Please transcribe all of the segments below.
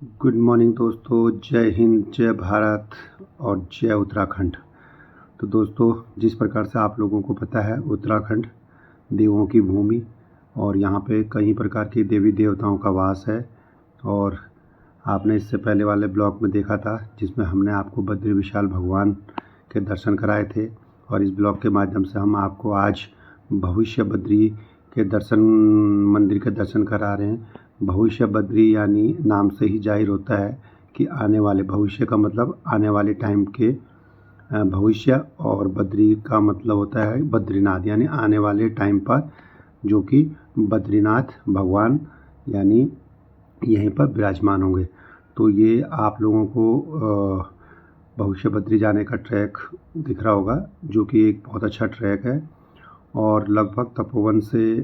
Good morning दोस्तों, जय हिंद, जय भारत और जय उत्तराखंड। तो दोस्तों, जिस प्रकार से आप लोगों को पता है, उत्तराखंड देवों की भूमि और यहाँ पे कई प्रकार के देवी देवताओं का वास है। और आपने इससे पहले वाले ब्लॉग में देखा था जिसमें हमने आपको बद्री विशाल भगवान के दर्शन कराए थे। और इस ब्लॉग के माध्यम से हम आपको आज भविष्य बद्री के दर्शन, मंदिर के दर्शन करा रहे हैं। भविष्य बद्री यानी नाम से ही जाहिर होता है कि आने वाले, भविष्य का मतलब आने वाले टाइम के भविष्य, और बद्री का मतलब होता है बद्रीनाथ यानी आने वाले टाइम पर, जो कि बद्रीनाथ भगवान यानी यहीं पर विराजमान होंगे। तो ये आप लोगों को भविष्य बद्री जाने का ट्रैक दिख रहा होगा, जो कि एक बहुत अच्छा ट्रैक है। और लगभग तपोवन से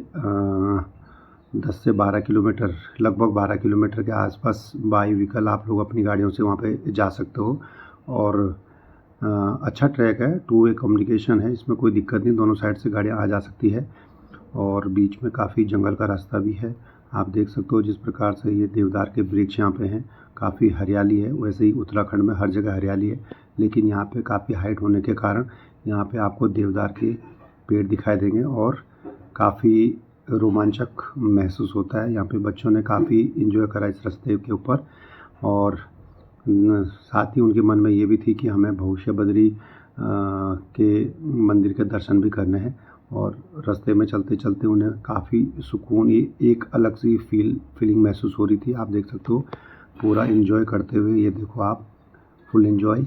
10 से 12 किलोमीटर, लगभग 12 किलोमीटर के आसपास बाई व्हीकल आप लोग अपनी गाड़ियों से वहाँ पे जा सकते हो। और अच्छा ट्रैक है, टू वे कम्युनिकेशन है, इसमें कोई दिक्कत नहीं, दोनों साइड से गाड़ियाँ आ जा सकती है। और बीच में काफ़ी जंगल का रास्ता भी है। आप देख सकते हो जिस प्रकार से ये देवदार के वृक्ष यहाँ पे हैं, काफ़ी हरियाली है। वैसे ही उत्तराखंड में हर जगह हरियाली है, लेकिन यहाँ पे काफ़ी हाइट होने के कारण यहाँ पे आपको देवदार के पेड़ दिखाई देंगे और काफ़ी रोमांचक महसूस होता है। यहाँ पे बच्चों ने काफ़ी एंजॉय करा इस रास्ते के ऊपर। और साथ ही उनके मन में ये भी थी कि हमें भविष्य बद्री के मंदिर के दर्शन भी करने हैं। और रास्ते में चलते चलते उन्हें काफ़ी सुकून, ये एक अलग सी फीलिंग महसूस हो रही थी। आप देख सकते हो पूरा एंजॉय करते हुए, ये देखो आप, फुल एंजॉय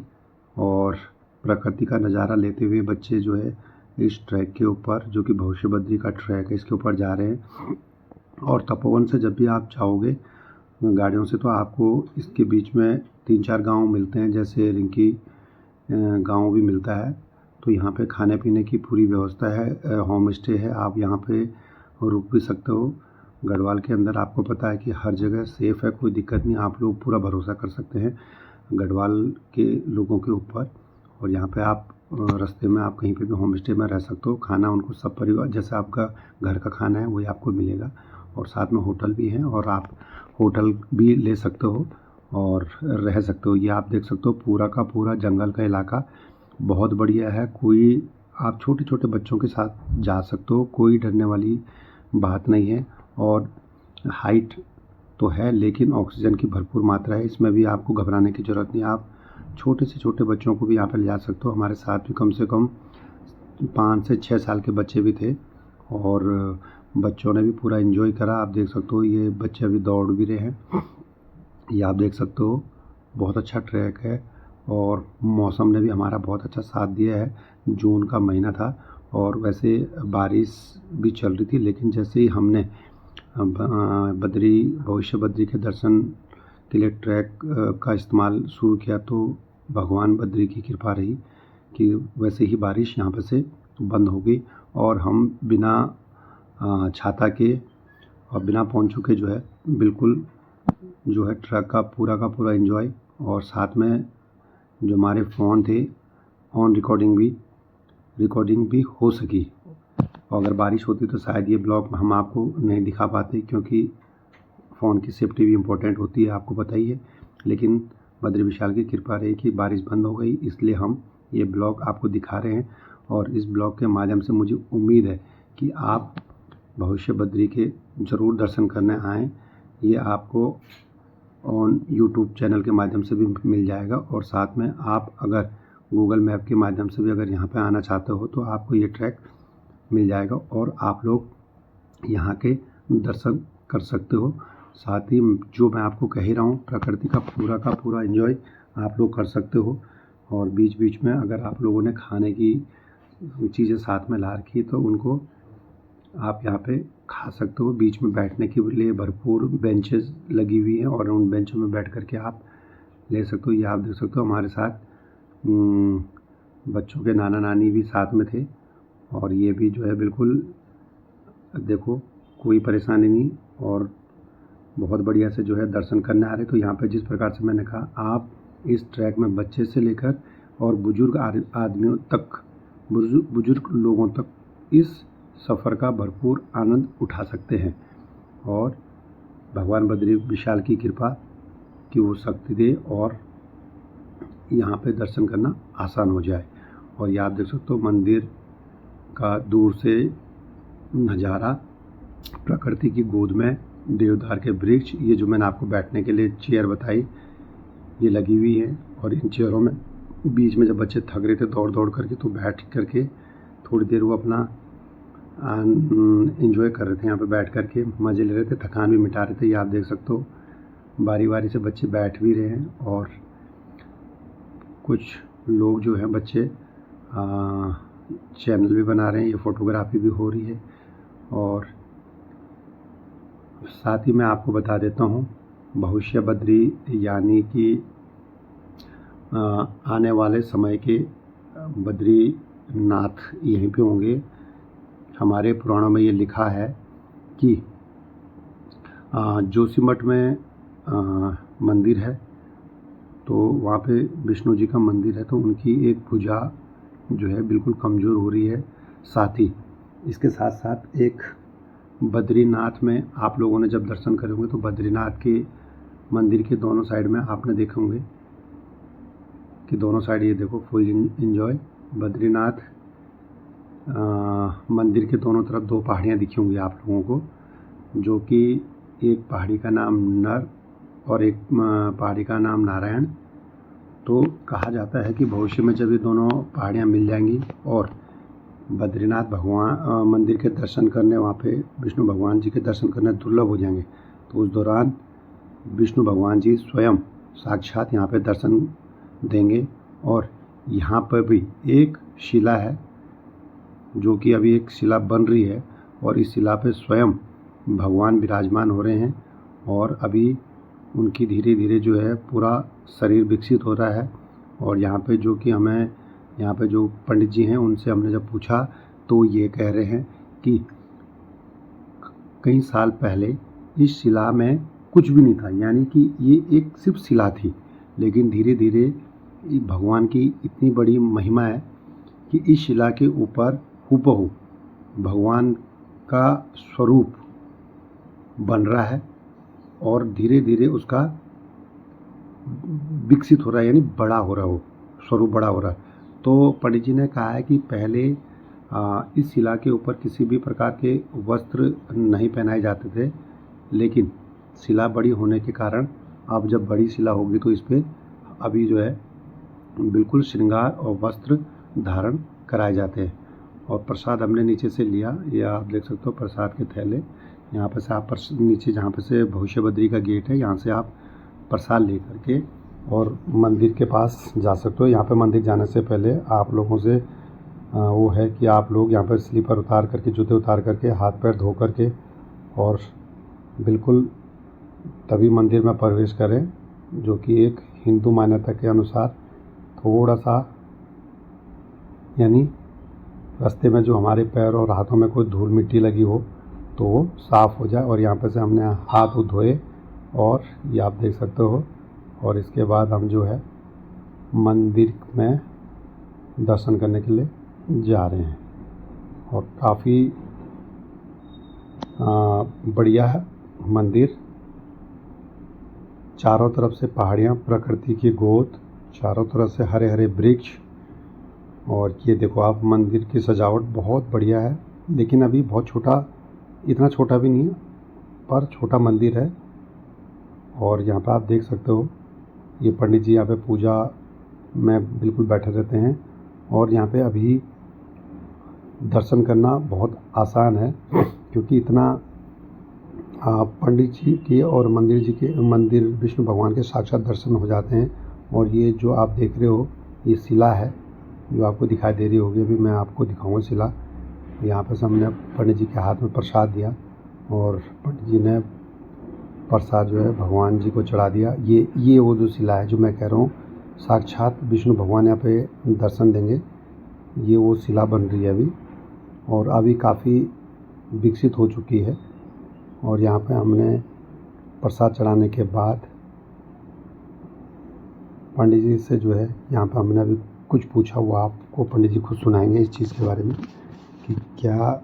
और प्रकृति का नज़ारा लेते हुए बच्चे जो है इस ट्रैक के ऊपर, जो कि भविष्य बद्री का ट्रैक है, इसके ऊपर जा रहे हैं। और तपोवन से जब भी आप जाओगे गाड़ियों से, तो आपको इसके बीच में 3-4 गांव मिलते हैं, जैसे रिंकी गांव भी मिलता है। तो यहाँ पे खाने पीने की पूरी व्यवस्था है, होम स्टे है, आप यहाँ पे रुक भी सकते हो। गढ़वाल के अंदर आपको पता है कि हर जगह सेफ़ है, कोई दिक्कत नहीं, आप लोग पूरा भरोसा कर सकते हैं गढ़वाल के लोगों के ऊपर। और यहाँ पे आप रास्ते में आप कहीं पे भी होम स्टे में रह सकते हो। खाना उनको सब परिवार जैसे आपका घर का खाना है वही आपको मिलेगा। और साथ में होटल भी हैं, और आप होटल भी ले सकते हो और रह सकते हो। ये आप देख सकते हो पूरा का पूरा जंगल का इलाका बहुत बढ़िया है। कोई, आप छोटे छोटे बच्चों के साथ जा सकते हो, कोई डरने वाली बात नहीं है। और हाइट तो है, लेकिन ऑक्सीजन की भरपूर मात्रा है, इसमें भी आपको घबराने की ज़रूरत नहीं। आप छोटे से छोटे बच्चों को भी यहाँ पर ले जा सकते हो। हमारे साथ भी कम से कम 5 से 6 साल के बच्चे भी थे, और बच्चों ने भी पूरा एंजॉय करा। आप देख सकते हो ये बच्चे अभी दौड़ भी रहे हैं, ये आप देख सकते हो। बहुत अच्छा ट्रैक है, और मौसम ने भी हमारा बहुत अच्छा साथ दिया है। जून का महीना था और वैसे बारिश भी चल रही थी, लेकिन जैसे ही हमने भविष्य बद्री के दर्शन के लिए ट्रैक का इस्तेमाल शुरू किया, तो भगवान बद्री की कृपा रही कि वैसे ही बारिश यहाँ पे से बंद हो गई, और हम बिना छाता के और बिना पोंछू के जो है बिल्कुल जो है ट्रैक का पूरा एंजॉय। और साथ में जो हमारे फ़ोन थे, ऑन रिकॉर्डिंग भी हो सकी। और अगर बारिश होती तो शायद ये ब्लॉग हम आपको नहीं दिखा पाते, क्योंकि फ़ोन की सेफ्टी भी इम्पोर्टेंट होती है, आपको पता ही है। लेकिन बद्री विशाल की कृपा रही कि बारिश बंद हो गई, इसलिए हम ये ब्लॉग आपको दिखा रहे हैं। और इस ब्लॉग के माध्यम से मुझे उम्मीद है कि आप भविष्य बद्री के ज़रूर दर्शन करने आएँ। ये आपको ऑन यूट्यूब चैनल के माध्यम से भी मिल जाएगा, और साथ में आप अगर गूगल मैप के माध्यम से भी अगर यहाँ पे आना चाहते हो तो आपको ये ट्रैक मिल जाएगा, और आप लोग यहाँ के दर्शन कर सकते हो। साथ ही जो मैं आपको कह ही रहा हूँ, प्रकृति का पूरा एंजॉय आप लोग कर सकते हो। और बीच बीच में अगर आप लोगों ने खाने की चीज़ें साथ में ला रखी तो उनको आप यहाँ पे खा सकते हो। बीच में बैठने के लिए भरपूर बेंचेस लगी हुई हैं, और उन बेंचों में बैठ कर के आप ले सकते हो। ये आप देख सकते हो हमारे साथ बच्चों के नाना नानी भी साथ में थे, और ये भी जो है बिल्कुल देखो कोई परेशानी नहीं, और बहुत बढ़िया से जो है दर्शन करने आ रहे। तो यहाँ पे जिस प्रकार से मैंने कहा, आप इस ट्रैक में बच्चे से लेकर और बुजुर्ग आदमियों तक, बुजुर्ग लोगों तक इस सफ़र का भरपूर आनंद उठा सकते हैं। और भगवान बद्री विशाल की कृपा की वो शक्ति दे और यहाँ पे दर्शन करना आसान हो जाए। और ये आप देख सकते हो मंदिर का दूर से नज़ारा, प्रकृति की गोद में देवदार के वृक्ष, ये जो मैंने आपको बैठने के लिए चेयर बताई ये लगी हुई है। और इन चेयरों में बीच में जब बच्चे थक रहे थे दौड़ दौड़ करके तो बैठ करके थोड़ी देर वो अपना एंजॉय कर रहे थे, यहाँ पे बैठ करके मज़े ले रहे थे, थकान भी मिटा रहे थे। ये आप देख सकते हो बारी बारी से बच्चे बैठ भी रहे हैं और कुछ लोग जो हैं बच्चे चैनल भी बना रहे हैं, ये फ़ोटोग्राफी भी हो रही है। और साथ ही मैं आपको बता देता हूँ भविष्य बद्री यानी कि आने वाले समय के बद्रीनाथ यहीं पे होंगे। हमारे पुराणों में ये लिखा है कि जोशीमठ में मंदिर है, तो वहाँ पे विष्णु जी का मंदिर है, तो उनकी एक भुजा जो है बिल्कुल कमज़ोर हो रही है। साथ ही इसके साथ साथ एक बद्रीनाथ में आप लोगों ने जब दर्शन करे होंगे तो बद्रीनाथ के मंदिर के दोनों साइड में आपने देखे होंगे कि दोनों साइड ये देखो फुल एंजॉय। बद्रीनाथ मंदिर के दोनों तरफ दो पहाड़ियाँ दिखी होंगी आप लोगों को, जो कि एक पहाड़ी का नाम नर और एक पहाड़ी का नाम नारायण। तो कहा जाता है कि भविष्य में जब ये दोनों पहाड़ियाँ मिल जाएंगी और बद्रीनाथ भगवान मंदिर के दर्शन करने, वहाँ पे विष्णु भगवान जी के दर्शन करने दुर्लभ हो जाएंगे, तो उस दौरान विष्णु भगवान जी स्वयं साक्षात यहाँ पे दर्शन देंगे। और यहाँ पर भी एक शिला है जो कि अभी एक शिला बन रही है और इस शिला पे स्वयं भगवान विराजमान हो रहे हैं और अभी उनकी धीरे धीरे जो है पूरा शरीर विकसित हो रहा है। और यहाँ पे जो कि हमें यहाँ पे जो पंडित जी हैं उनसे हमने जब पूछा तो ये कह रहे हैं कि कई साल पहले इस शिला में कुछ भी नहीं था, यानी कि ये एक सिर्फ शिला थी, लेकिन धीरे धीरे भगवान की इतनी बड़ी महिमा है कि इस शिला के ऊपर हूबहू भगवान का स्वरूप बन रहा है और धीरे धीरे उसका विकसित हो रहा है, यानी बड़ा हो रहा हो, स्वरूप बड़ा हो रहा है। तो पंडित जी ने कहा है कि पहले इस शिला के ऊपर किसी भी प्रकार के वस्त्र नहीं पहनाए जाते थे, लेकिन शिला बड़ी होने के कारण अब जब बड़ी शिला होगी तो इस पर अभी जो है बिल्कुल श्रृंगार और वस्त्र धारण कराए जाते हैं। और प्रसाद हमने नीचे से लिया, ये आप देख सकते हो प्रसाद के थैले। यहाँ पर से आप नीचे जहाँ पे से भविष्य बद्री का गेट है, यहाँ से आप प्रसाद ले करके और मंदिर के पास जा सकते हो। यहाँ पे मंदिर जाने से पहले आप लोगों से वो है कि आप लोग यहाँ पर स्लीपर उतार करके, जूते उतार करके, हाथ पैर धो करके और बिल्कुल तभी मंदिर में प्रवेश करें, जो कि एक हिंदू मान्यता के अनुसार थोड़ा सा, यानी रास्ते में जो हमारे पैर और हाथों में कोई धूल मिट्टी लगी हो तो वो साफ़ हो जाए। और यहाँ पर से हमने हाथ धोए और ये आप देख सकते हो। और इसके बाद हम जो है मंदिर में दर्शन करने के लिए जा रहे हैं और काफ़ी बढ़िया है मंदिर। चारों तरफ से पहाड़ियाँ, प्रकृति की गोद, चारों तरफ से हरे हरे वृक्ष। और ये देखो आप मंदिर की सजावट बहुत बढ़िया है, लेकिन अभी बहुत छोटा, इतना छोटा भी नहीं है पर छोटा मंदिर है। और यहाँ पर आप देख सकते हो ये पंडित जी यहाँ पे पूजा में बिल्कुल बैठे रहते हैं और यहाँ पे अभी दर्शन करना बहुत आसान है, क्योंकि इतना पंडित जी के और मंदिर विष्णु भगवान के साक्षात दर्शन हो जाते हैं। और ये जो आप देख रहे हो ये शिला है जो आपको दिखाई दे रही होगी, अभी मैं आपको दिखाऊंगा शिला। यहाँ पर हमने पंडित जी के हाथ में प्रसाद दिया और पंडित जी ने प्रसाद जो है भगवान जी को चढ़ा दिया। ये वो जो शिला है जो मैं कह रहा हूँ साक्षात विष्णु भगवान यहाँ पे दर्शन देंगे, ये वो शिला बन रही है अभी और अभी काफ़ी विकसित हो चुकी है। और यहाँ पे हमने प्रसाद चढ़ाने के बाद पंडित जी से जो है यहाँ पे हमने अभी कुछ पूछा, वो आपको पंडित जी खुद सुनाएंगे इस चीज़ के बारे में कि क्या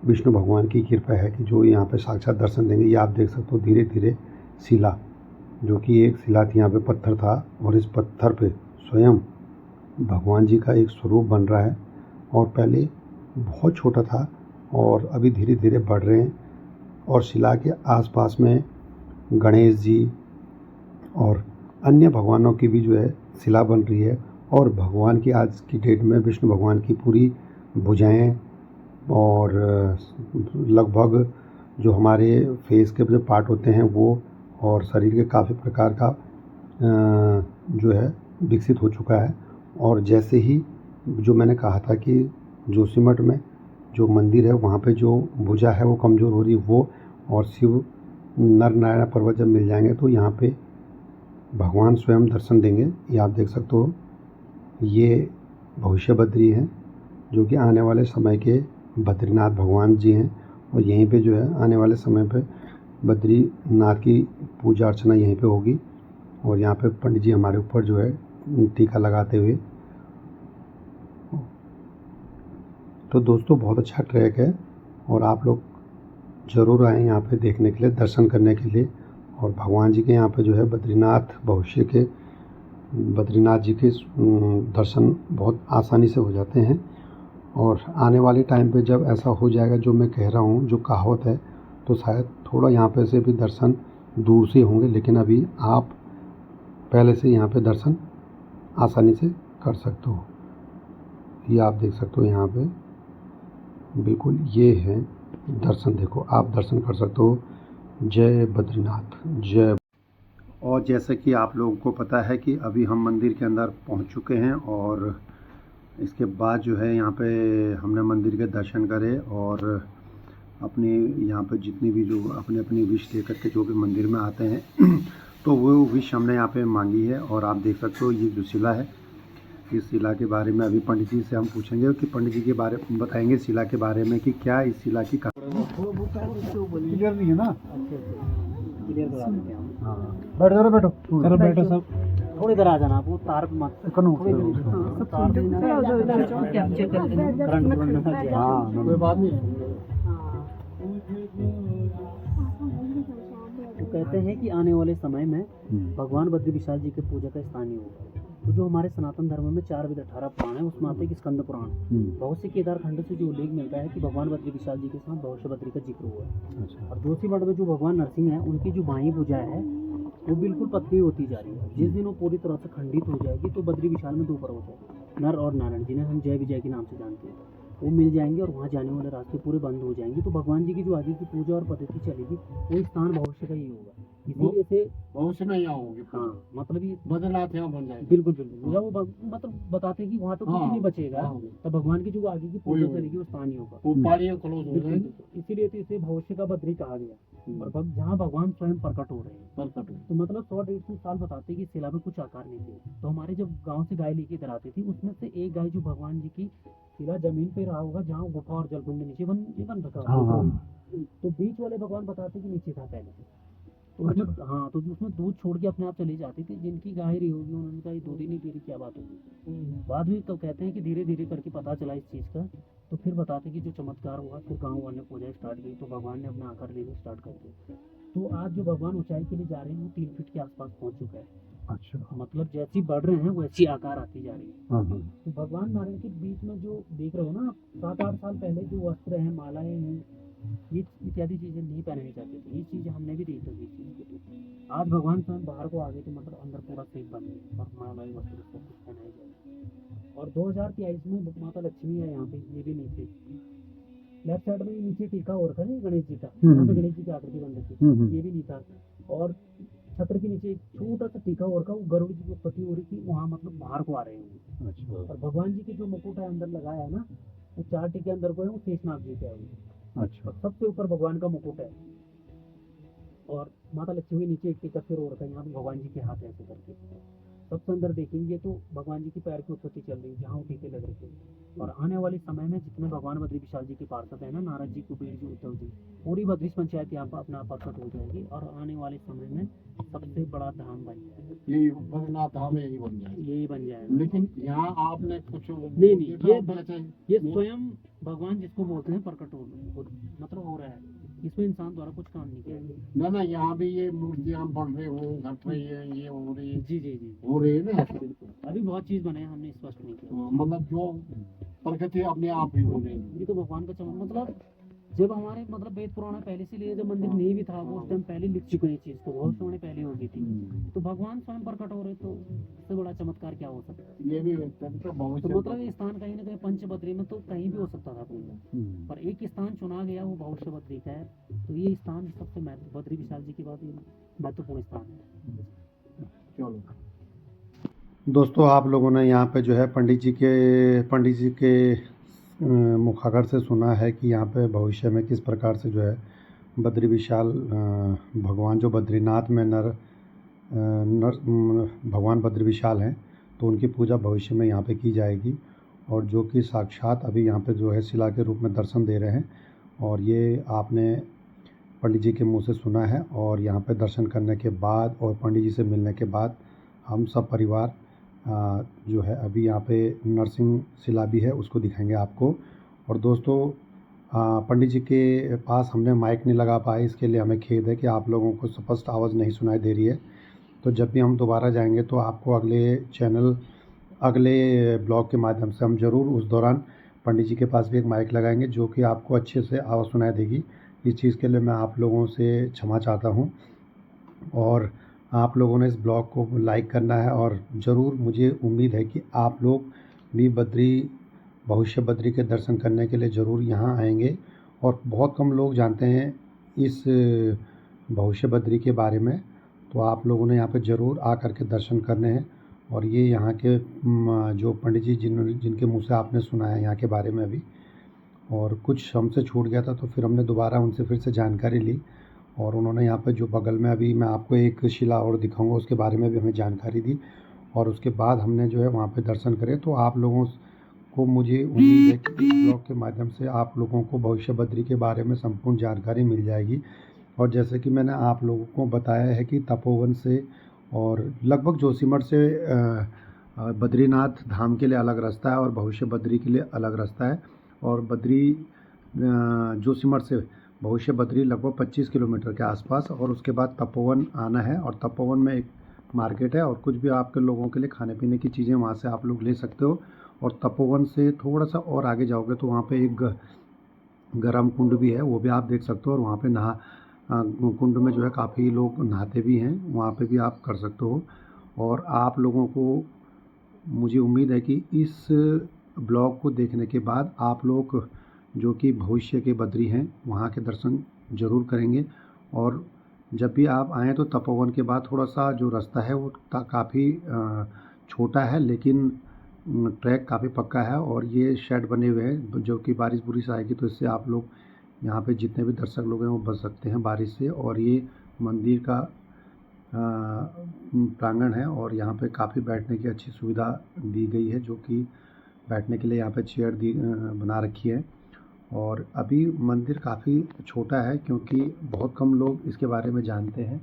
विष्णु भगवान की कृपा है कि जो यहाँ पे साक्षात दर्शन देंगे। ये आप देख सकते हो धीरे धीरे शिला जो कि एक शिला थी, यहाँ पे पत्थर था और इस पत्थर पे स्वयं भगवान जी का एक स्वरूप बन रहा है। और पहले बहुत छोटा था और अभी धीरे धीरे बढ़ रहे हैं। और शिला के आसपास में गणेश जी और अन्य भगवानों की भी जो है शिला बन रही है। और भगवान की आज की डेट में विष्णु भगवान की पूरी भुजाएं और लगभग जो हमारे फेस के जो पार्ट होते हैं वो और शरीर के काफ़ी प्रकार का जो है विकसित हो चुका है। और जैसे ही जो मैंने कहा था कि जोशीमठ में जो मंदिर है वहाँ पे जो भुजा है वो कमज़ोर हो रही है वो, और शिव नर नारायण पर्वत जब मिल जाएंगे तो यहाँ पे भगवान स्वयं दर्शन देंगे। ये आप देख सकते हो, ये भविष्य बद्री हैं जो कि आने वाले समय के बद्रीनाथ भगवान जी हैं। और यहीं पे जो है आने वाले समय पे बद्रीनाथ की पूजा अर्चना यहीं पे होगी। और यहाँ पे पंडित जी हमारे ऊपर जो है टीका लगाते हुए। तो दोस्तों बहुत अच्छा ट्रैक है और आप लोग ज़रूर आएँ यहाँ पे देखने के लिए, दर्शन करने के लिए। और भगवान जी के यहाँ पे जो है बद्रीनाथ भविष्य के बद्रीनाथ जी के दर्शन बहुत आसानी से हो जाते हैं। और आने वाले टाइम पे जब ऐसा हो जाएगा जो मैं कह रहा हूँ, जो कहावत है, तो शायद थोड़ा यहाँ पे से भी दर्शन दूर से होंगे, लेकिन अभी आप पहले से यहाँ पे दर्शन आसानी से कर सकते हो। ये आप देख सकते हो यहाँ पे बिल्कुल ये है दर्शन, देखो आप दर्शन कर सकते हो। जय बद्रीनाथ जय। और जैसे कि आप लोगों को पता है कि अभी हम मंदिर के अंदर पहुंच चुके हैं और इसके बाद जो है यहाँ पे हमने मंदिर के दर्शन करे और अपनी यहाँ पे जितनी भी जो अपनी अपनी विश लेकर के जो भी मंदिर में आते हैं तो वो विश हमने यहाँ पे मांगी है। और आप देख सकते हो ये जो शिला है, इस शिला के बारे में अभी पंडित जी से हम पूछेंगे कि पंडित जी के बारे बताएंगे शिला के बारे में कि क्या इस शिला की क्लियर नहीं है ना। बैठ जाओ, बैठो सर, बैठो सब थोड़ी देर आ जाना, वो तार मत थोड़ी कोई बात नहीं। तो कहते हैं कि आने वाले समय में भगवान बद्री विशाल जी के पूजा का स्थान ही होगा। तो जो हमारे सनातन धर्म में 4 वेद 18 पुराण है उसमें आते हैं कि स्कंद पुराण, बहुत से केदार खंड से जो उल्लेख मिलता है कि भगवान बद्री विशाल जी के साथ भविष्य बद्री का जिक्र हुआ है। और जोशीमठ में जो भगवान नरसिंह है उनकी जो बाई भुजा है वो बिल्कुल पतली होती जा रही है। जिस दिन वो पूरी तरह से खंडित हो जाएगी तो बद्री विशाल में 2 पर्वत है, नर और नारायण, जिन्हें हम जय विजय के नाम से जानते हैं, वो मिल जाएंगे और वहाँ जाने वाले रास्ते पूरे बंद हो जाएंगे। तो भगवान जी की जो आगे की पूजा और पद्धति चलेगी वो स्थान भविष्य का ही होगा। इसीलिए से भविष्य में यहाँ होगी। हाँ, मतलब ये बद्रीनाथ यहाँ बन जाएगा। बिल्कुल बिल्कुल, जब वो मतलब बताते हैं कि वहाँ तो कुछ नहीं बचेगा, तो भगवान की जो आगे की पूजा चलेगी वो स्थान ही होगा, वो पहाड़ियाँ क्लोज हो जाएंगी। इसीलिए तो इसे भविष्य का बद्री कहा गया। और जहाँ भगवान स्वयं प्रकट हो रहे हैं, तो मतलब 100-150 साल बताते हैं कि शिला में कुछ आकार नहीं थे। तो हमारे जब गांव से गाय लेके इधर आती थी उसमें से एक गाय जो भगवान जी की शिला जमीन पे रहा होगा जहाँ गुफा और जलकुंड नीचे बन रखा होगा, तो बीच वाले भगवान बताते कि नीचे था पहले। तो उसमें हाँ, तो उसमें दूध छोड़ के अपने आप चली जाती थी। जिनकी गाय रही होगी उन्होंने कहा ये दूध ही नहीं पी रही, क्या बात होगी। बाद में तो कहते हैं कि धीरे धीरे करके पता चला इस चीज़ का, तो फिर बताते कि जो चमत्कार हुआ फिर गाँव वाले पूजा स्टार्ट की, तो भगवान ने अपना आकार लेना स्टार्ट कर दिया। तो आज जो भगवान ऊंचाई के लिए जा रहे हैं वो 3 फीट के आसपास पहुंच चुका है। अच्छा, मतलब जैसी बढ़ रहे हैं वैसी आकार आती जा रही है। तो भगवान नारायण के बीच में जो देख रहे हो ना, 7-8 साल पहले जो वस्त्र हैं, मालाएं हैं, ये इत्यादि चीजें नहीं पहनाई जाती थी। ये चीजें हमने भी देखी थी इस चीज को। आज भगवान स्वयं बाहर को आ गए तो मतलब अंदर पूरा सेफ बन गए और मालाएं वस्त्र सब कुछ पहनाए गए। और 2023 में माता लक्ष्मी है यहाँ पे, ये भी नहीं थे। लेफ्ट साइड में नीचे टीका हो रखा है गणेश जी का, यहाँ पे गणेश जी की आकृति बन रखी है, ये भी नहीं था। और छत्र के नीचे एक छोटा सा टीका हो रखा, वो गरुड़ जी की उत्पत्ति हो रही थी वहाँ, मतलब बाहर को आ रहे हैं। अच्छा। और भगवान जी के जो मुकुट है अंदर लगाया है ना, वो 4 टीके अंदर को है, वो शेषनाग जी के है। अच्छा। सबसे ऊपर भगवान का मुकुट है और माता लक्ष्मी के नीचे एक टीका फिर हो रखा है, यहाँ पे भगवान जी के हाथ ऐसे करके। सबसे अंदर देखेंगे तो भगवान जी की पैर की उत्पत्ति चल रही है जहाँ वो टीके लग रखे हैं। और आने वाले समय में जितने भगवान बद्री विशाल जी के पार्षद है ना, नारद जी, कुबेर जी, उद्धव जी, पूरी बद्रीश पंचायत यहाँ पर अपना प्रकट हो जाएगी और आने वाले समय में सबसे बड़ा धाम बन जाएगा। यही बद्रीनाथ धाम यही बन जाएगा, यही बन जाएगा। लेकिन यहाँ आपने कुछ नहीं, ये स्वयं भगवान जिसको बोलते हैं प्रकट हो मतलब हो रहा है। इसमें इंसान द्वारा कुछ काम नहीं किया गया। ना ना, यहाँ भी ये मूर्तियाँ बन रही हो, घट रही है, ये हो रही है, जी जी जी हो रही है ना। बिल्कुल, अभी बहुत चीज़ बने हैं, हमने स्पष्ट नहीं किया। मतलब जो प्रकृति अपने आप ही हो रही है। ये तो भगवान का चमन, मतलब जब हमारे मतलब वेद पुराण में पहले से लिए जब मंदिर नहीं भी था, वो उस टाइम पहले लिख चुके हैं इस चीज़ को, बहुत समय पहले हो गई थी। तो भगवान स्वयं प्रकट हो रहे, तो इससे बड़ा चमत्कार क्या हो सकता है। ये भी तो भविष्य तो मतलब ये स्थान कहीं ना कहीं पंचबद्री में तो कहीं भी हो सकता था पूजा, पर एक स्थान चुना गया, वो भविष्य बद्री का है। तो ये स्थान सबसे महत्व, बद्री विशाल जी की बात, ये महत्वपूर्ण स्थान है। चलो। दोस्तों आप लोगों ने यहाँ पे जो है पंडित जी के मुखागर से सुना है कि यहाँ पे भविष्य में किस प्रकार से जो है बद्री विशाल भगवान जो बद्रीनाथ में भगवान बद्री विशाल हैं, तो उनकी पूजा भविष्य में यहाँ पे की जाएगी, और जो कि साक्षात अभी यहाँ पे जो है शिला के रूप में दर्शन दे रहे हैं। और ये आपने पंडित जी के मुंह से सुना है, और यहाँ पे दर्शन करने के बाद और पंडित जी से मिलने के बाद हम सब परिवार जो है अभी यहाँ पे नरसिंह शिला भी है, उसको दिखाएंगे आपको। और दोस्तों पंडित जी के पास हमने माइक नहीं लगा पाए, इसके लिए हमें खेद है कि आप लोगों को स्पष्ट आवाज़ नहीं सुनाई दे रही है। तो जब भी हम दोबारा जाएंगे तो आपको अगले ब्लॉग के माध्यम से हम ज़रूर उस दौरान पंडित जी के पास भी एक माइक लगाएंगे, जो कि आपको अच्छे से आवाज़ सुनाई देगी। इस चीज़ के लिए मैं आप लोगों से क्षमा चाहता हूँ, और आप लोगों ने इस ब्लॉग को लाइक करना है, और ज़रूर मुझे उम्मीद है कि आप लोग भी भविष्य बद्री के दर्शन करने के लिए ज़रूर यहाँ आएंगे। और बहुत कम लोग जानते हैं इस भविष्य बद्री के बारे में, तो आप लोगों ने यहाँ पे ज़रूर आकर के दर्शन करने हैं। और ये यहाँ के जो पंडित जी जिनके मुँह से आपने सुना है यहाँ के बारे में अभी, और कुछ हमसे छूट गया था तो फिर हमने दोबारा उनसे फिर से जानकारी ली, और उन्होंने यहाँ पे जो बगल में अभी मैं आपको एक शिला और दिखाऊंगा उसके बारे में भी हमें जानकारी दी, और उसके बाद हमने जो है वहाँ पे दर्शन करे। तो आप लोगों को मुझे उम्मीद है कि इस ब्लॉग के माध्यम से आप लोगों को भविष्य बद्री के बारे में संपूर्ण जानकारी मिल जाएगी। और जैसे कि मैंने आप लोगों को बताया है कि तपोवन से और लगभग जोशीमठ से बद्रीनाथ धाम के लिए अलग रास्ता है, और भविष्य बद्री के लिए अलग रास्ता है। और जोशीमठ से भविष्य बद्री लगभग 25 किलोमीटर के आसपास, और उसके बाद तपोवन आना है। और तपोवन में एक मार्केट है, और कुछ भी आपके लोगों के लिए खाने पीने की चीज़ें वहाँ से आप लोग ले सकते हो। और तपोवन से थोड़ा सा और आगे जाओगे तो वहाँ पे एक गर्म कुंड भी है, वो भी आप देख सकते हो। और वहाँ पे कुंड में जो है काफ़ी लोग नहाते भी हैं, वहाँ पे भी आप कर सकते हो। और आप लोगों को मुझे उम्मीद है कि इस ब्लॉग को देखने के बाद आप लोग जो कि भविष्य के बद्री हैं वहाँ के दर्शन ज़रूर करेंगे। और जब भी आप आएँ तो तपोवन के बाद थोड़ा सा जो रास्ता है वो काफ़ी छोटा है, लेकिन ट्रैक काफ़ी पक्का है, और ये शेड बने हुए हैं जो कि बारिश बुरिश आएगी तो इससे आप लोग यहाँ पे जितने भी दर्शक लोग हैं वो बच सकते हैं बारिश से। और ये मंदिर का प्रांगण है, और यहाँ पे काफ़ी बैठने की अच्छी सुविधा दी गई है, जो कि बैठने के लिए यहाँ पे चेयर बना रखी है। और अभी मंदिर काफ़ी छोटा है क्योंकि बहुत कम लोग इसके बारे में जानते हैं।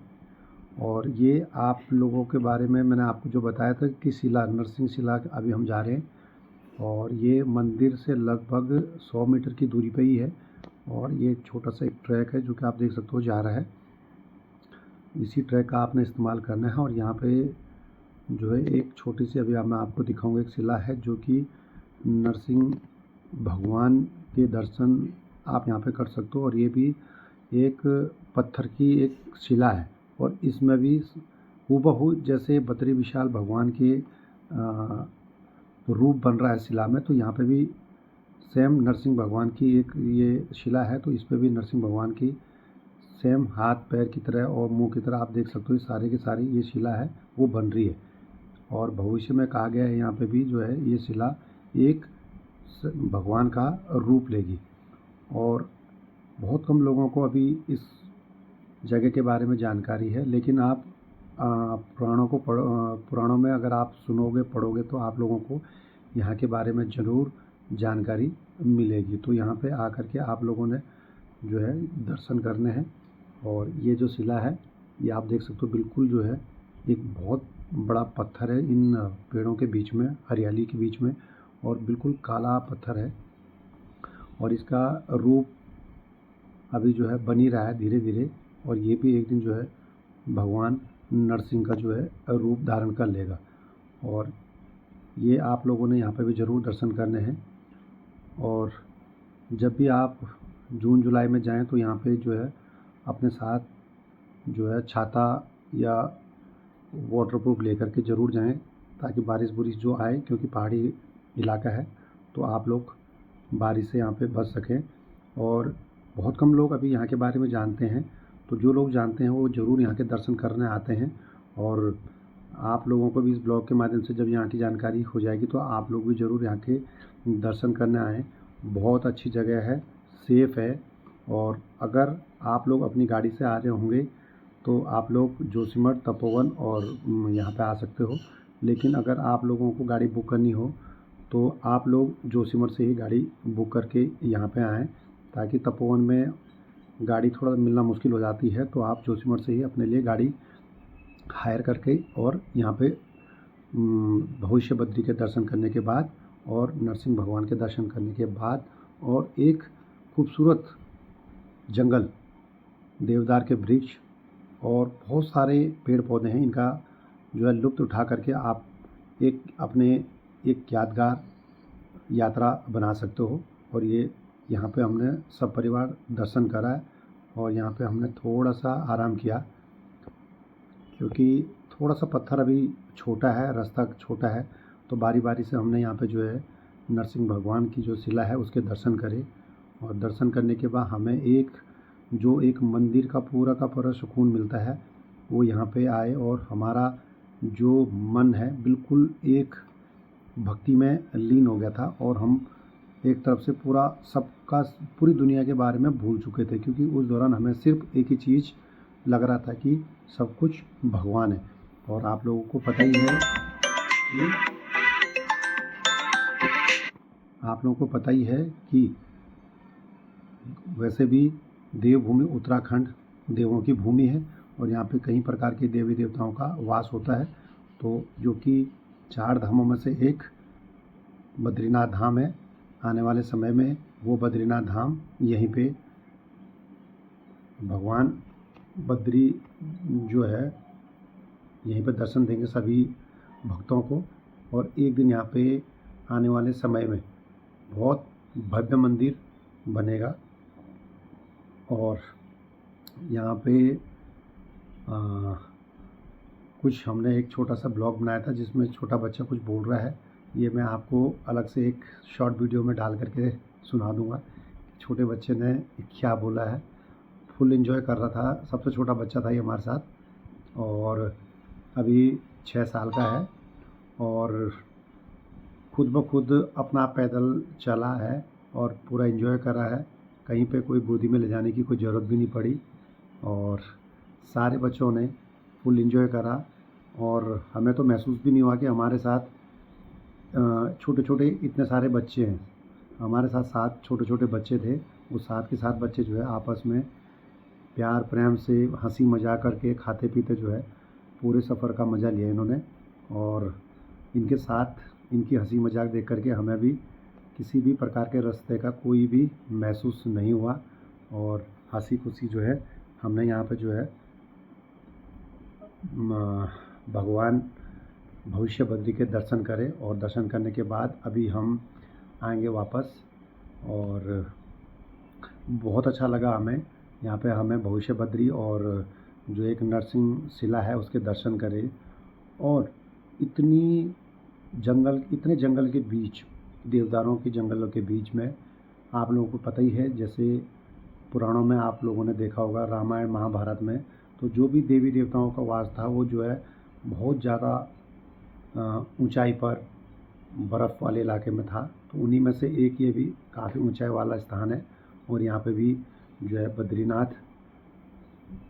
और ये आप लोगों के बारे में मैंने आपको जो बताया था कि शिला नरसिंह शिला अभी हम जा रहे हैं, और ये मंदिर से लगभग 100 मीटर की दूरी पे ही है। और ये छोटा सा एक ट्रैक है जो कि आप देख सकते हो जा रहा है, इसी ट्रैक का आपने इस्तेमाल करना है। और यहाँ पे जो है एक छोटी सी अभी मैं आपको दिखाऊंगा एक शिला है जो कि नरसिंह भगवान के दर्शन आप यहाँ पे कर सकते हो। और ये भी एक पत्थर की एक शिला है, और इसमें भी हूबहू जैसे बद्री विशाल भगवान के रूप बन रहा है शिला में, तो यहाँ पे भी सेम नरसिंह भगवान की एक ये शिला है। तो इस पे भी नरसिंह भगवान की सेम हाथ पैर की तरह और मुंह की तरह आप देख सकते हो, सारे की सारी ये शिला है वो बन रही है। और भविष्य में कहा गया है यहाँ पे भी जो है ये शिला एक भगवान का रूप लेगी। और बहुत कम लोगों को अभी इस जगह के बारे में जानकारी है, लेकिन आप पुराणों में अगर आप सुनोगे पढ़ोगे तो आप लोगों को यहाँ के बारे में ज़रूर जानकारी मिलेगी। तो यहाँ पे आकर के आप लोगों ने जो है दर्शन करने हैं। और ये जो शिला है ये आप देख सकते हो बिल्कुल जो है एक बहुत बड़ा पत्थर है इन पेड़ों के बीच में, हरियाली के बीच में, और बिल्कुल काला पत्थर है। और इसका रूप अभी जो है बन ही रहा है धीरे धीरे, और ये भी एक दिन जो है भगवान नरसिंह का जो है रूप धारण कर लेगा। और ये आप लोगों ने यहाँ पे भी ज़रूर दर्शन करने हैं। और जब भी आप जून जुलाई में जाएं तो यहाँ पे जो है अपने साथ जो है छाता या वाटरप्रूफ लेकर के ज़रूर जाएं, ताकि बारिश बुरिश जो आए, क्योंकि पहाड़ी इलाका है तो आप लोग बारिश से यहाँ पे बच सकें। और बहुत कम लोग अभी यहाँ के बारे में जानते हैं, तो जो लोग जानते हैं वो ज़रूर यहाँ के दर्शन करने आते हैं। और आप लोगों को भी इस ब्लॉग के माध्यम से जब यहाँ की जानकारी हो जाएगी तो आप लोग भी ज़रूर यहाँ के दर्शन करने आएँ। बहुत अच्छी जगह है, सेफ़ है। और अगर आप लोग अपनी गाड़ी से आ रहे होंगे तो आप लोग जोशीमठ, तपोवन और यहाँ पे आ सकते हो। लेकिन अगर आप लोगों को गाड़ी बुक करनी हो तो आप लोग जोशीमठ से ही गाड़ी बुक करके यहाँ पे आएँ, ताकि तपोवन में गाड़ी थोड़ा मिलना मुश्किल हो जाती है। तो आप जोशीमठ से ही अपने लिए गाड़ी हायर करके और यहाँ पे भविष्य बद्री के दर्शन करने के बाद और नरसिंह भगवान के दर्शन करने के बाद और एक खूबसूरत जंगल, देवदार के वृक्ष और बहुत सारे पेड़ पौधे हैं, इनका जो है लुत्फ़ उठा करके आप एक अपने एक यादगार यात्रा बना सकते हो। और ये यहाँ पे हमने सब परिवार दर्शन करा है और यहाँ पे हमने थोड़ा सा आराम किया, क्योंकि थोड़ा सा पत्थर अभी छोटा है, रास्ता छोटा है, तो बारी बारी से हमने यहाँ पे जो है नरसिंह भगवान की जो शिला है उसके दर्शन करे। और दर्शन करने के बाद हमें एक मंदिर का पूरा सुकून मिलता है, वो यहाँ पे आए और हमारा जो मन है बिल्कुल एक भक्ति में लीन हो गया था। और हम एक तरफ से पूरी दुनिया के बारे में भूल चुके थे, क्योंकि उस दौरान हमें सिर्फ एक ही चीज़ लग रहा था कि सब कुछ भगवान है। और आप लोगों को पता ही है कि वैसे भी देवभूमि उत्तराखंड देवों की भूमि है और यहाँ पे कई प्रकार के देवी देवताओं का वास होता है। तो जो कि 4 धामों में से एक बद्रीनाथ धाम है। आने वाले समय में वो बद्रीनाथ धाम यहीं पे भगवान बद्री जो है यहीं पे दर्शन देंगे सभी भक्तों को। और एक दिन यहाँ पे आने वाले समय में बहुत भव्य मंदिर बनेगा। और यहाँ पे कुछ हमने एक छोटा सा ब्लॉग बनाया था जिसमें छोटा बच्चा कुछ बोल रहा है, ये मैं आपको अलग से एक शॉर्ट वीडियो में डाल करके सुना दूँगा। छोटे बच्चे ने क्या बोला है, फुल एंजॉय कर रहा था। सबसे छोटा बच्चा था ये हमारे साथ और अभी 6 साल का है और खुद ब खुद अपना पैदल चला है और पूरा एंजॉय कर रहा है। कहीं पे कोई गोदी में ले जाने की कोई ज़रूरत भी नहीं पड़ी और सारे बच्चों ने फुल एंजॉय करा। और हमें तो महसूस भी नहीं हुआ कि हमारे साथ छोटे छोटे इतने सारे बच्चे हैं। हमारे साथ 7 छोटे छोटे बच्चे थे। वो 7 के 7 बच्चे जो है आपस में प्यार प्रेम से हंसी मजाक करके खाते पीते जो है पूरे सफ़र का मज़ा लिया इन्होंने। और इनके साथ इनकी हंसी मजाक देख करके हमें भी किसी भी प्रकार के रास्ते का कोई भी महसूस नहीं हुआ और हंसी खुशी जो है हमने यहाँ पे जो है भगवान भविष्य बद्री के दर्शन करें। और दर्शन करने के बाद अभी हम आएंगे वापस। और बहुत अच्छा लगा हमें यहाँ पे, हमें भविष्य बद्री और जो एक नरसिंह शिला है उसके दर्शन करें। और इतने जंगल के बीच, देवदारों के जंगलों के बीच में, आप लोगों को पता ही है जैसे पुराणों में आप लोगों ने देखा होगा, रामायण महाभारत में, तो जो भी देवी देवताओं का वास था वो जो है बहुत ज़्यादा ऊंचाई पर बर्फ़ वाले इलाके में था। तो उन्हीं में से एक ये भी काफ़ी ऊंचाई वाला स्थान है। और यहाँ पे भी जो है बद्रीनाथ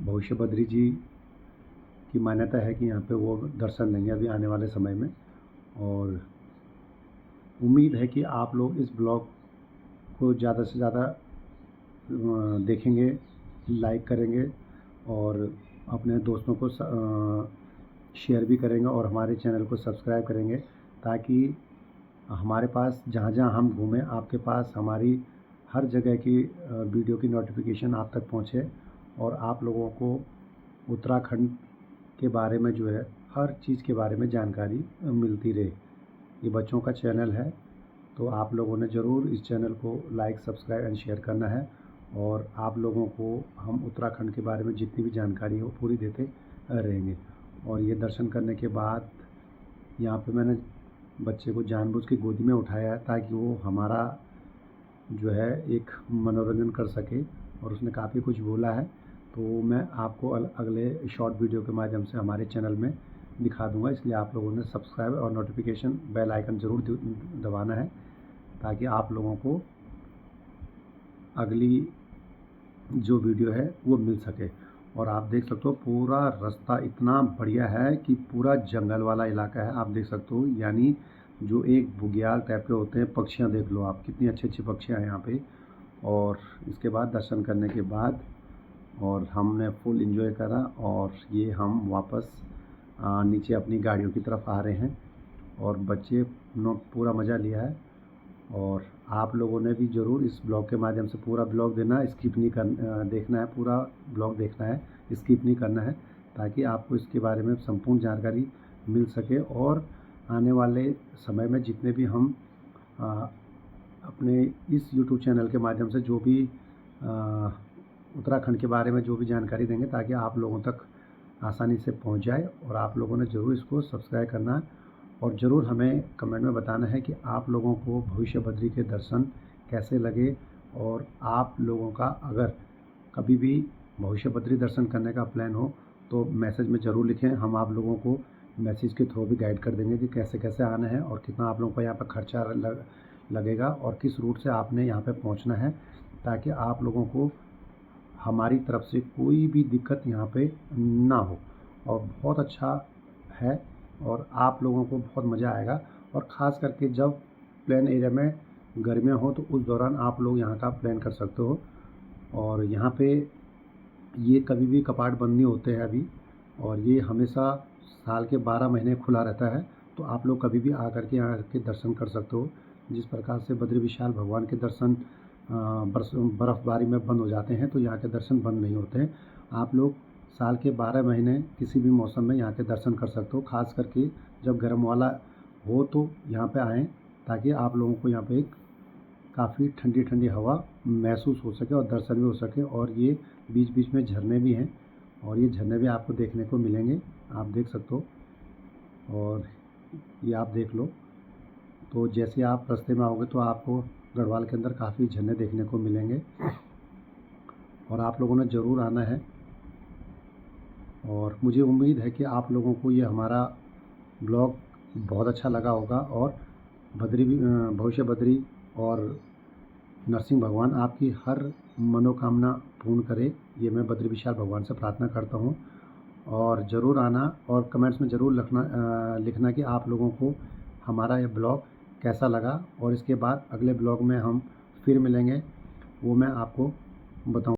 भविष्य बद्री जी की मान्यता है कि यहाँ पे वो दर्शन देंगे अभी आने वाले समय में। और उम्मीद है कि आप लोग इस ब्लॉग को ज़्यादा से ज़्यादा देखेंगे, लाइक करेंगे और अपने दोस्तों को शेयर भी करेंगे और हमारे चैनल को सब्सक्राइब करेंगे, ताकि हमारे पास जहाँ जहाँ हम घूमें आपके पास हमारी हर जगह की वीडियो की नोटिफिकेशन आप तक पहुँचे और आप लोगों को उत्तराखंड के बारे में जो है हर चीज़ के बारे में जानकारी मिलती रहे। ये बच्चों का चैनल है, तो आप लोगों ने ज़रूर इस चैनल को लाइक, सब्सक्राइब एंड शेयर करना है। और आप लोगों को हम उत्तराखंड के बारे में जितनी भी जानकारी हो पूरी देते रहेंगे। और ये दर्शन करने के बाद यहाँ पे मैंने बच्चे को जानबूझ के गोदी में उठाया है ताकि वो हमारा जो है एक मनोरंजन कर सके, और उसने काफ़ी कुछ बोला है, तो मैं आपको अगले शॉर्ट वीडियो के माध्यम से हमारे चैनल में दिखा दूंगा। इसलिए आप लोगों ने सब्सक्राइब और नोटिफिकेशन बेल आइकन ज़रूर दबाना है ताकि आप लोगों को अगली जो वीडियो है वो मिल सके। और आप देख सकते हो पूरा रास्ता इतना बढ़िया है कि पूरा जंगल वाला इलाका है, आप देख सकते हो। यानी जो एक बुग्याल टाइप के होते हैं, पक्षियाँ देख लो आप, कितनी अच्छी अच्छी पक्षियाँ हैं यहाँ पे। और इसके बाद दर्शन करने के बाद और हमने फुल एंजॉय करा, और ये हम वापस नीचे अपनी गाड़ियों की तरफ आ रहे हैं। और बच्चे ने पूरा मज़ा लिया है, और आप लोगों ने भी ज़रूर इस ब्लॉग के माध्यम से पूरा ब्लॉग स्किप नहीं देखना है, पूरा ब्लॉग देखना है, स्किप नहीं करना है, ताकि आपको इसके बारे में संपूर्ण जानकारी मिल सके। और आने वाले समय में जितने भी हम अपने इस YouTube चैनल के माध्यम से जो भी उत्तराखंड के बारे में जो भी जानकारी देंगे, ताकि आप लोगों तक आसानी से पहुंच जाए। और आप लोगों ने ज़रूर इसको सब्सक्राइब करना है, और ज़रूर हमें कमेंट में बताना है कि आप लोगों को भविष्य बद्री के दर्शन कैसे लगे। और आप लोगों का अगर कभी भी भविष्य बद्री दर्शन करने का प्लान हो तो मैसेज में ज़रूर लिखें। हम आप लोगों को मैसेज के थ्रू भी गाइड कर देंगे कि कैसे कैसे आना है और कितना आप लोगों को यहाँ पर खर्चा लगेगा और किस रूट से आपने यहाँ पर पहुँचना है, ताकि आप लोगों को हमारी तरफ से कोई भी दिक्कत यहाँ पे ना हो। और बहुत अच्छा है, और आप लोगों को बहुत मज़ा आएगा। और ख़ास करके जब प्लेन एरिया में गर्मियाँ हो तो उस दौरान आप लोग यहाँ का प्लान कर सकते हो। और यहाँ पे ये कभी भी कपाट बंद नहीं होते हैं अभी, और ये हमेशा साल के 12 महीने खुला रहता है, तो आप लोग कभी भी आकर के यहाँ के दर्शन कर सकते हो। जिस प्रकार से बद्री विशाल भगवान के दर्शन बर्फ़बारी में बंद हो जाते हैं, तो यहाँ के दर्शन बंद नहीं होते हैं। आप लोग साल के 12 महीने किसी भी मौसम में यहाँ के दर्शन कर सकते हो। ख़ास करके जब गर्म वाला हो तो यहाँ पे आएँ, ताकि आप लोगों को यहाँ पे एक काफ़ी ठंडी ठंडी हवा महसूस हो सके और दर्शन भी हो सके। और ये बीच बीच में झरने भी हैं, और ये झरने भी आपको देखने को मिलेंगे, आप देख सकते हो। और ये आप देख लो, तो जैसे आप रास्ते में आओगे तो आपको गढ़वाल के अंदर काफ़ी झरने देखने को मिलेंगे, और आप लोगों ने ज़रूर आना है। और मुझे उम्मीद है कि आप लोगों को ये हमारा ब्लॉग बहुत अच्छा लगा होगा, और भविष्य बद्री और नरसिंह भगवान आपकी हर मनोकामना पूर्ण करे, ये मैं बद्री विशाल भगवान से प्रार्थना करता हूँ। और ज़रूर आना, और कमेंट्स में ज़रूर लिखना कि आप लोगों को हमारा ये ब्लॉग कैसा लगा। और इसके बाद अगले ब्लॉग में हम फिर मिलेंगे, वो मैं आपको बताऊँ।